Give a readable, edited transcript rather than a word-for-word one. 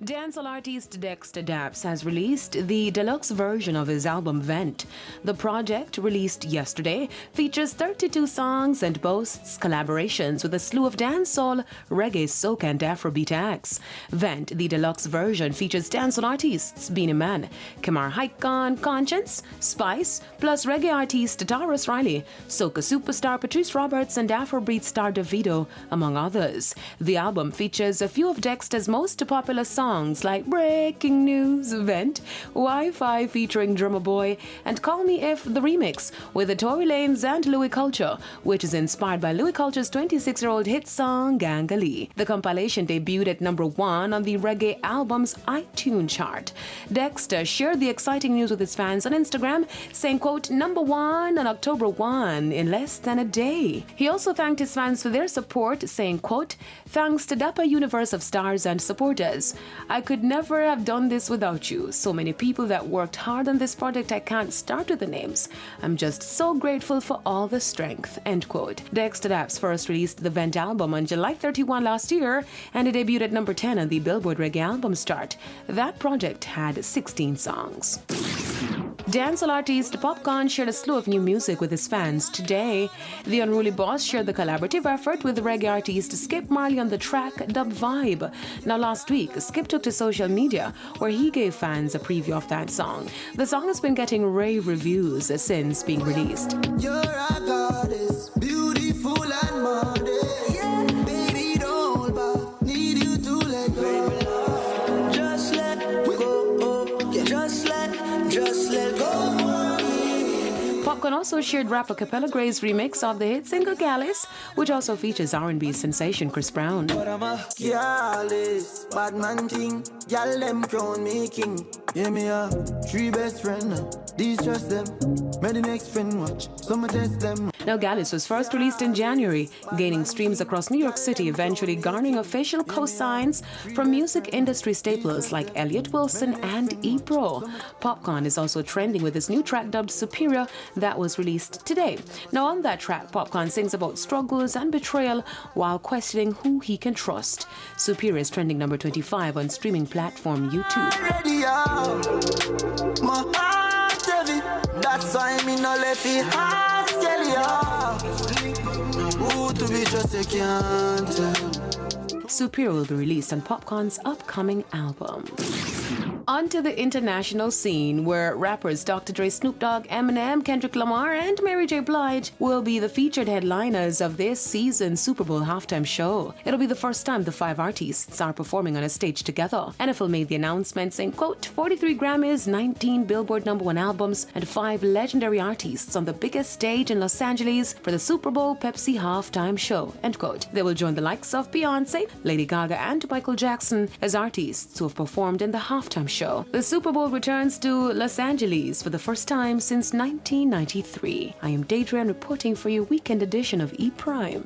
Dancehall artist Dexta Daps has released the deluxe version of his album Vent. The project, released yesterday, features 32 songs and boasts collaborations with a slew of dancehall, reggae, soca and Afrobeat acts. Vent, the deluxe version, features dancehall artists Beenie Man, Kamar Haikon, Conscience, Spice, plus reggae artist Taurus Riley, soca superstar Patrice Roberts and Afrobeat star Davido, among others. The album features a few of Dexta's most popular songs like Breaking News, Vent, Wi-Fi featuring Drummer Boy, and Call Me If, the remix, with the Tory Lanez and Louis Culture, which is inspired by Louis Culture's 26-year-old hit song Gangali. The compilation debuted at number 1 on the Reggae album's iTunes chart. Dexta shared the exciting news with his fans on Instagram, saying, quote, number 1 on October 1 in less than a day. He also thanked his fans for their support, saying, quote, thanks to Dapper universe of stars and supporters. I could never have done this without you. So many people that worked hard on this project, I can't start with the names. I'm just so grateful for all the strength, end quote. Dexta Daps first released the Vent album on July 31 last year, and it debuted at number 10 on the Billboard Reggae Albums chart. That project had 16 songs. Dancehall artist Popcorn shared a slew of new music with his fans today. The Unruly Boss shared the collaborative effort with reggae artist Skip Marley on the track Dub Vibe. Now last week, Skip took to social media where he gave fans a preview of that song. The song has been getting rave reviews since being released. You're a goddess, beautiful and modest. Yeah. Baby, don't hold back, need you to let go. Just let go, yeah. Just let go for me. Popcorn also shared rapper Capella Gray's remix of the hit single Gallus, which also features R&B sensation Chris Brown. But I'm a careless, bad man king. Y'all them crown me king. Yeah, me a 3 best friend. These trust them. May the next friend watch. Some test them. Now, Gallus was first released in January, gaining streams across New York City, eventually garnering official co-signs from music industry staples like Elliott Wilson and E-Pro. Popcorn is also trending with his new track dubbed Superior that was released today. Now, on that track, Popcorn sings about struggles and betrayal while questioning who he can trust. Superior is trending number 25 on streaming platform YouTube. My heart heavy. That's why me no left it hard. Who to be just a can't tell. Superior will be released on Popcorn's upcoming album. Onto the international scene, where rappers Dr. Dre, Snoop Dogg, Eminem, Kendrick Lamar, and Mary J. Blige will be the featured headliners of this season's Super Bowl halftime show. It'll be the first time the 5 artists are performing on a stage together. NFL made the announcement saying, quote, 43 Grammys, 19 Billboard #1 albums, and 5 legendary artists on the biggest stage in Los Angeles for the Super Bowl Pepsi halftime show, end quote. They will join the likes of Beyonce, Lady Gaga, and Michael Jackson as artists who have performed in the halftime show. The Super Bowl returns to Los Angeles for the first time since 1993. I am Daydream reporting for your weekend edition of E! Prime.